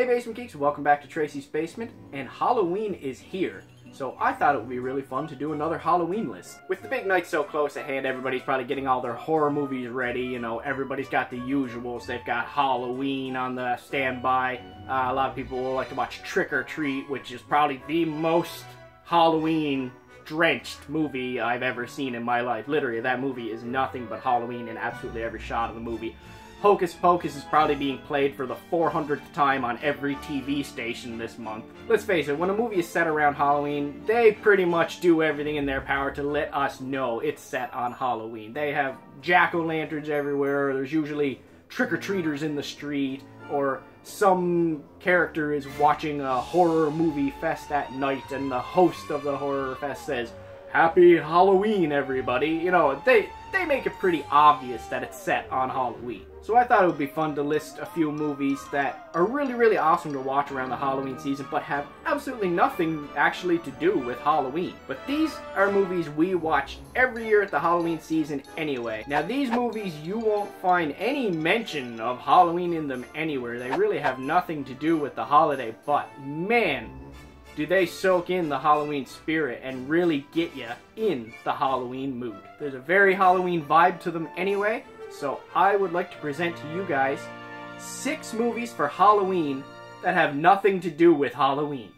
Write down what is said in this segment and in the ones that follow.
Hey Basement Geeks, welcome back to Tracy's Basement, and Halloween is here, so I thought it would be really fun to do another Halloween list. With the big night so close at hand, everybody's probably getting all their horror movies ready, you know, everybody's got the usuals. They've got Halloween on the standby. A lot of people will like to watch Trick or Treat, which is probably the most Halloween-drenched movie I've ever seen in my life. Literally, that movie is nothing but Halloween in absolutely every shot of the movie. Hocus Pocus is probably being played for the 400th time on every TV station this month. Let's face it, when a movie is set around Halloween, they pretty much do everything in their power to let us know it's set on Halloween. They have jack-o'-lanterns everywhere, there's usually trick-or-treaters in the street, or some character is watching a horror movie fest at night and the host of the horror fest says, "Happy Halloween, everybody." You know, they make it pretty obvious that it's set on Halloween. So I thought it would be fun to list a few movies that are really awesome to watch around the Halloween season, but have absolutely nothing actually to do with Halloween. But these are movies we watch every year at the Halloween season anyway. Now these movies, you won't find any mention of Halloween in them anywhere. They really have nothing to do with the holiday, but man, do they soak in the Halloween spirit and really get you in the Halloween mood. There's a very Halloween vibe to them anyway, so I would like to present to you guys 6 movies for Halloween that have nothing to do with Halloween.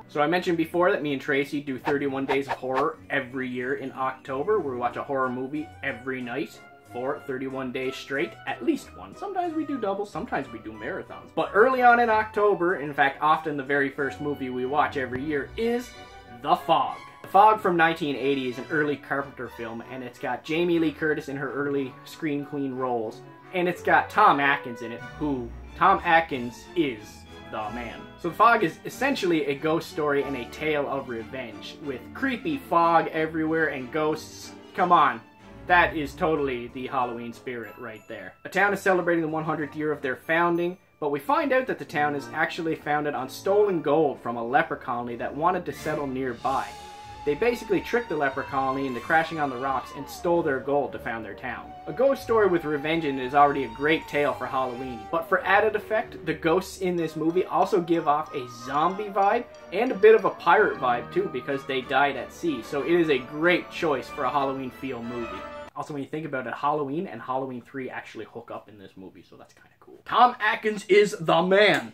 So I mentioned before that me and Tracy do 31 Days of Horror every year in October, where we watch a horror movie every night for 31 days straight, at least one. Sometimes we do doubles, sometimes we do marathons. But early on in October, in fact often the very first movie we watch every year, is The Fog. The Fog from 1980 is an early Carpenter film, and it's got Jamie Lee Curtis in her early screen queen roles, and it's got Tom Atkins in it, who Tom Atkins is the man. So The Fog is essentially a ghost story and a tale of revenge, with creepy fog everywhere and ghosts. Come on. That is totally the Halloween spirit right there. A town is celebrating the 100th year of their founding, but we find out that the town is actually founded on stolen gold from a leper colony that wanted to settle nearby. They basically tricked the leper colony into crashing on the rocks and stole their gold to found their town. A ghost story with revenge in it is already a great tale for Halloween, but for added effect, the ghosts in this movie also give off a zombie vibe and a bit of a pirate vibe too, because they died at sea, so it is a great choice for a Halloween feel movie. Also, when you think about it, Halloween and Halloween 3 actually hook up in this movie, so that's kind of cool. Tom Atkins is the man!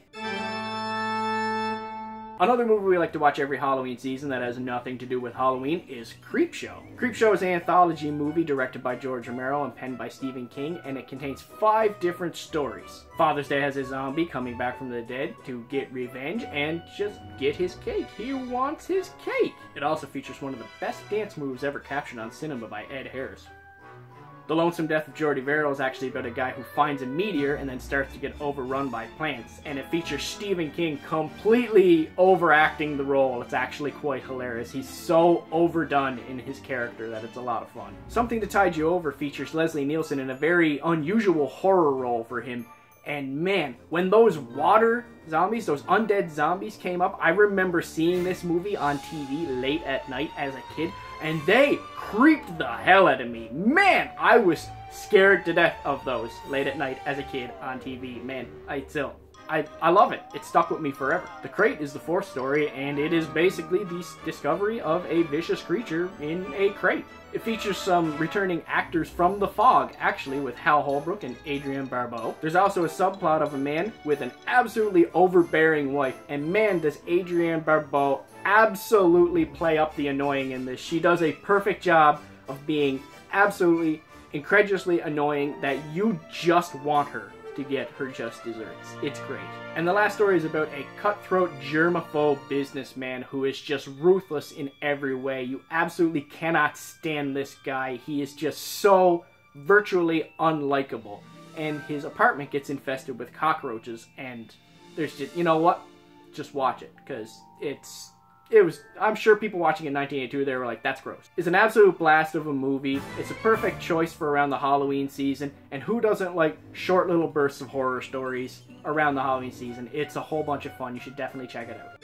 Another movie we like to watch every Halloween season that has nothing to do with Halloween is Creepshow. Creepshow is an anthology movie directed by George Romero and penned by Stephen King, and it contains 5 different stories. Father's Day has a zombie coming back from the dead to get revenge and just get his cake. He wants his cake! It also features one of the best dance moves ever captured on cinema by Ed Harris. The Lonesome Death of Jordy Verrill is actually about a guy who finds a meteor and then starts to get overrun by plants, and it features Stephen King completely overacting the role. It's actually quite hilarious. He's so overdone in his character that it's a lot of fun. Something to Tide You Over features Leslie Nielsen in a very unusual horror role for him, and man, when those water zombies, those undead zombies came up, I remember seeing this movie on TV late at night as a kid, and they creeped the hell out of me. Man, I was scared to death of those late at night as a kid on TV. Man, I love it. It stuck with me forever. The Crate is the 4th story, and it is basically the discovery of a vicious creature in a crate. It features some returning actors from The Fog, actually, with Hal Holbrook and Adrienne Barbeau. There's also a subplot of a man with an absolutely overbearing wife, and man, does Adrienne Barbeau absolutely play up the annoying in this. She does a perfect job of being absolutely incredulously annoying that you just want her to get her just desserts. It's great. And the last story is about a cutthroat germaphobe businessman who is just ruthless in every way. You absolutely cannot stand this guy. He is just so virtually unlikable. And his apartment gets infested with cockroaches, and there's just, you know what? Just watch it, because I'm sure people watching in 1982, they were like, that's gross. It's an absolute blast of a movie. It's a perfect choice for around the Halloween season. And who doesn't like short little bursts of horror stories around the Halloween season? It's a whole bunch of fun. You should definitely check it out.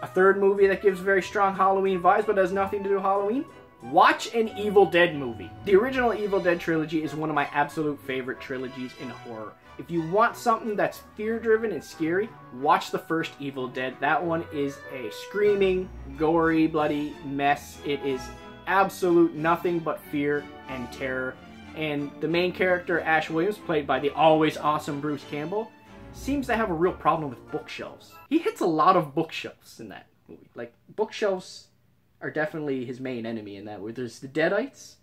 A third movie that gives very strong Halloween vibes but has nothing to do with Halloween Watch an Evil Dead movie. The original Evil Dead trilogy is one of my absolute favorite trilogies in horror. If you want something that's fear-driven and scary, watch the first Evil Dead. That one is a screaming, gory, bloody mess. It is absolute nothing but fear and terror. And the main character, Ash Williams, played by the always awesome Bruce Campbell, seems to have a real problem with bookshelves. He hits a lot of bookshelves in that movie. Like, bookshelves are definitely his main enemy in that way. There's the Deadites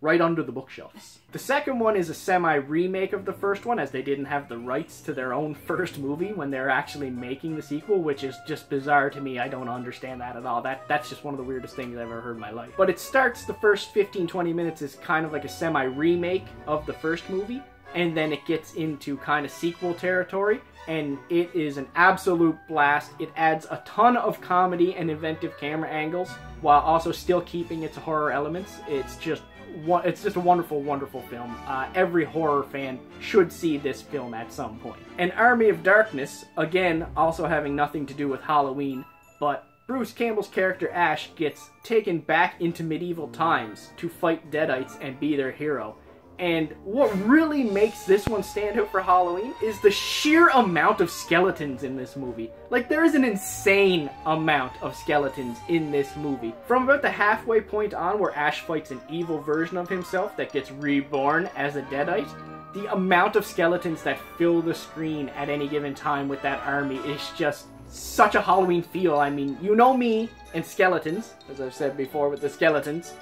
right under the bookshelves. The second one is a semi-remake of the first one, as they didn't have the rights to their own first movie when they're actually making the sequel, which is just bizarre to me. I don't understand that at all. That's just one of the weirdest things I've ever heard in my life. But it starts, the first 15-20 minutes is kind of like a semi-remake of the first movie, and then it gets into kind of sequel territory, and it is an absolute blast. It adds a ton of comedy and inventive camera angles, while also still keeping its horror elements. It's just a wonderful, wonderful film. Every horror fan should see this film at some point. An Army of Darkness, again, also having nothing to do with Halloween, but Bruce Campbell's character Ash gets taken back into medieval times to fight Deadites and be their hero. And what really makes this one stand out for Halloween is the sheer amount of skeletons in this movie. Like, there is an insane amount of skeletons in this movie. From about the halfway point on, where Ash fights an evil version of himself that gets reborn as a Deadite, the amount of skeletons that fill the screen at any given time with that army is just such a Halloween feel. I mean, you know me and skeletons, as I've said before with the skeletons.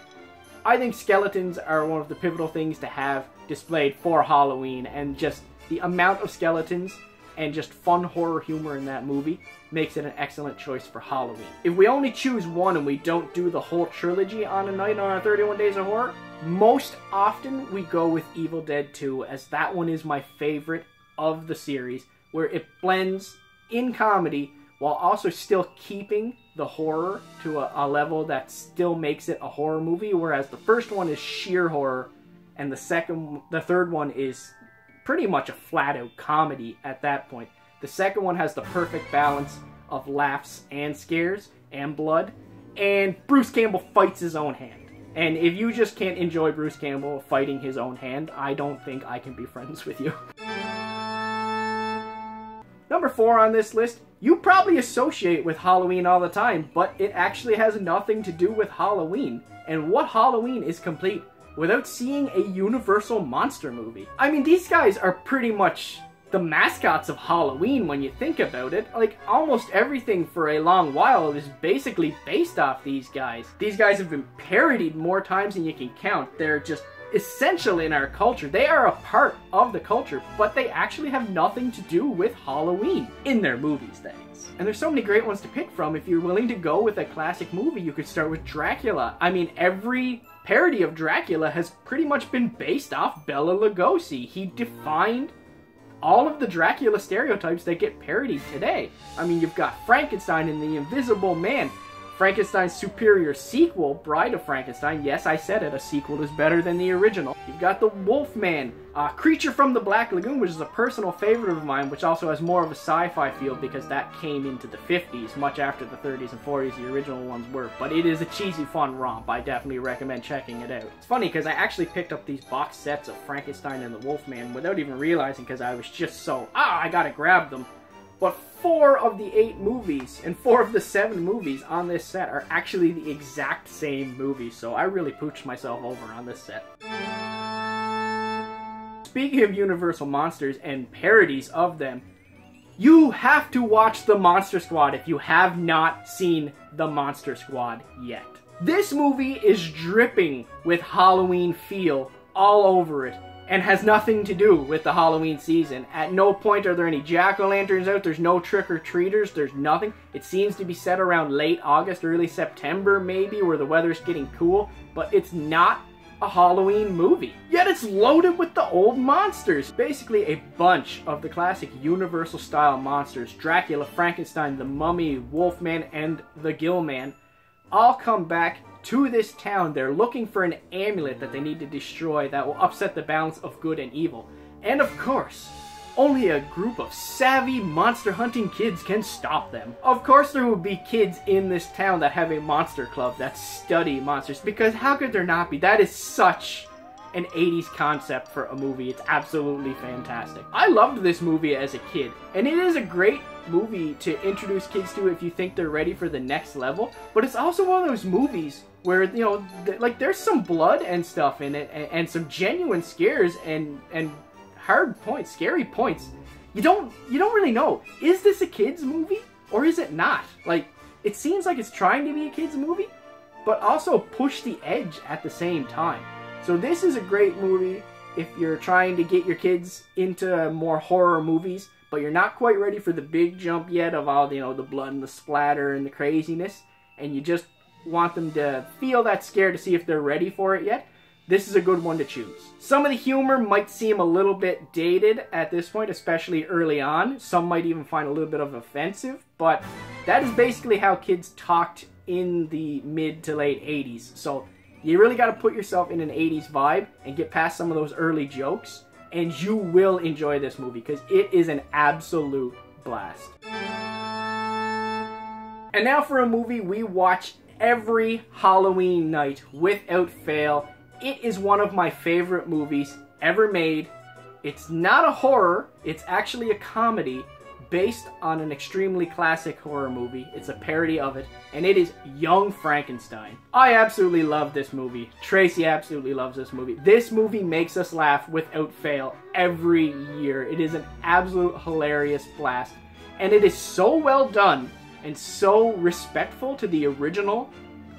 I think skeletons are one of the pivotal things to have displayed for Halloween, and just the amount of skeletons and just fun horror humor in that movie makes it an excellent choice for Halloween. If we only choose one and we don't do the whole trilogy on a night on our 31 Days of Horror, most often we go with Evil Dead 2, as that one is my favorite of the series, where it blends in comedy while also still keeping the horror to a level that still makes it a horror movie, whereas the first one is sheer horror, and the third one is pretty much a flat-out comedy at that point. The second one has the perfect balance of laughs and scares and blood, and Bruce Campbell fights his own hand. And if you just can't enjoy Bruce Campbell fighting his own hand, I don't think I can be friends with you. Number 4 on this list, you probably associate with Halloween all the time, but it actually has nothing to do with Halloween. And what Halloween is complete without seeing a Universal monster movie? I mean, these guys are pretty much the mascots of Halloween when you think about it. Like, almost everything for a long while is basically based off these guys. These guys have been parodied more times than you can count. They're just essential in our culture. They are a part of the culture, but they actually have nothing to do with Halloween in their movies, that is. And there's so many great ones to pick from. If you're willing to go with a classic movie, you could start with Dracula. I mean, every parody of Dracula has pretty much been based off Bela Lugosi. He defined all of the Dracula stereotypes that get parodied today. I mean, you've got Frankenstein and the Invisible Man. Frankenstein's superior sequel, Bride of Frankenstein, yes, I said it, a sequel is better than the original. You've got the Wolfman, Creature from the Black Lagoon, which is a personal favorite of mine, which also has more of a sci-fi feel because that came into the 50s, much after the 30s and 40s the original ones were. But it is a cheesy, fun romp. I definitely recommend checking it out. It's funny because I actually picked up these box sets of Frankenstein and the Wolfman without even realizing, because I was just so, I gotta grab them. But 4 of the 8 movies and 4 of the 7 movies on this set are actually the exact same movie, so I really pooched myself over on this set. Speaking of Universal monsters and parodies of them, you have to watch The Monster Squad if you have not seen The Monster Squad yet. This movie is dripping with Halloween feel all over it, and has nothing to do with the Halloween season. At no point are there any jack-o'-lanterns out, there's no trick-or-treaters, there's nothing. It seems to be set around late August, early September maybe, where the weather's getting cool, but it's not a Halloween movie. Yet it's loaded with the old monsters. Basically a bunch of the classic Universal-style monsters, Dracula, Frankenstein, the Mummy, Wolfman, and the Gill-Man, all come back to this town. They're looking for an amulet that they need to destroy that will upset the balance of good and evil. And of course, Only a group of savvy monster hunting kids can stop them. Of course there will be kids in this town that have a monster club that study monsters, because how could there not be? That is such an 80s concept for a movie. It's absolutely fantastic. I loved this movie as a kid, and it is a great movie to introduce kids to if you think they're ready for the next level, but it's also one of those movies where, you know, like there's some blood and stuff in it, and some genuine scares and hard points, scary points. You don't really know, is this a kids movie or is it not? Like, it seems like it's trying to be a kids movie, but also push the edge at the same time. So this is a great movie if you're trying to get your kids into more horror movies, but you're not quite ready for the big jump yet of all the, you know, the blood and the splatter and the craziness, and you just want them to feel that scare to see if they're ready for it yet. This is a good one to choose. Some of the humor might seem a little bit dated at this point, especially early on. Some might even find a little bit of offensive, but that is basically how kids talked in the mid to late 80s. So you really got to put yourself in an 80s vibe and get past some of those early jokes, and you will enjoy this movie because it is an absolute blast. And now for a movie we watch every Halloween night without fail. It is one of my favorite movies ever made. It's not a horror, it's actually a comedy based on an extremely classic horror movie. It's a parody of it, and it is Young Frankenstein. I absolutely love this movie. Tracy absolutely loves this movie. This movie makes us laugh without fail every year. It is an absolute hilarious blast, and it is so well done and so respectful to the original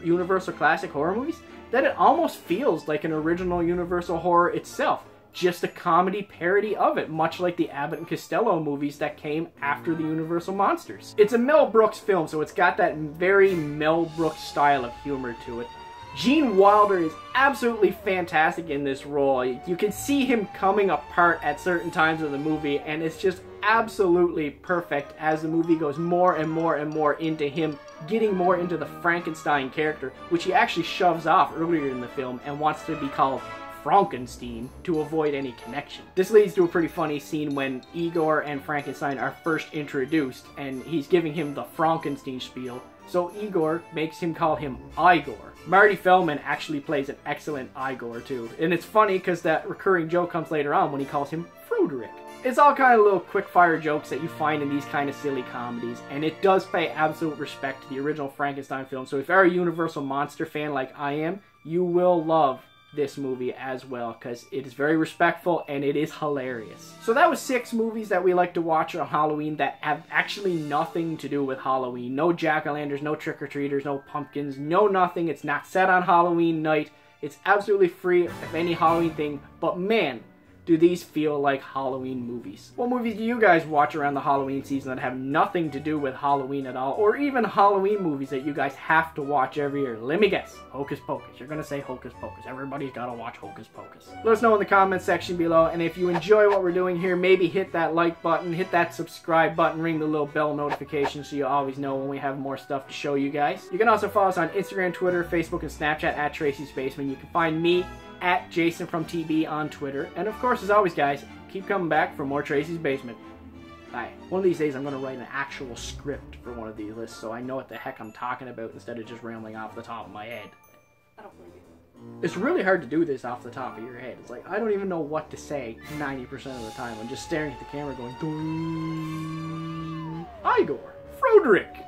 Universal classic horror movies that it almost feels like an original Universal horror itself. Just a comedy parody of it, much like the Abbott and Costello movies that came after the Universal Monsters. It's a Mel Brooks film, so it's got that very Mel Brooks style of humor to it. Gene Wilder is absolutely fantastic in this role. You can see him coming apart at certain times of the movie, and it's just absolutely perfect as the movie goes more and more and more into him getting more into the Frankenstein character, which he actually shoves off earlier in the film and wants to be called Frankenstein to avoid any connection. This leads to a pretty funny scene when Igor and Frankenstein are first introduced, and he's giving him the Frankenstein spiel, so Igor makes him call him Igor. Marty Feldman actually plays an excellent Igor too, and it's funny because that recurring joke comes later on when he calls him Froderick. It's all kind of little quick-fire jokes that you find in these kind of silly comedies, and it does pay absolute respect to the original Frankenstein film, so if you're a Universal Monster fan like I am, you will love this movie as well, because it is very respectful and it is hilarious. So that was 6 movies that we like to watch on Halloween that have actually nothing to do with Halloween. No jack-o'-lanterns, no trick-or-treaters, no pumpkins, no nothing. It's not set on Halloween night. It's absolutely free of any Halloween thing, but man, do these feel like Halloween movies. What movies do you guys watch around the Halloween season that have nothing to do with Halloween at all, or even Halloween movies that you guys have to watch every year? Let me guess. Hocus Pocus. You're gonna say Hocus Pocus. Everybody's gotta watch Hocus Pocus. Let us know in the comments section below, and if you enjoy what we're doing here, maybe hit that like button, hit that subscribe button, ring the little bell notification so you always know when we have more stuff to show you guys. You can also follow us on Instagram, Twitter, Facebook, and Snapchat at Tracy's Basement. You can find me at Jason from TB on Twitter. And of course, as always, guys, keep coming back for more Tracy's Basement. Bye. One of these days, I'm going to write an actual script for one of these lists so I know what the heck I'm talking about instead of just rambling off the top of my head. I don't believe you. It's really hard to do this off the top of your head. It's like, I don't even know what to say 90% of the time. I'm just staring at the camera going, Igor, Froderick.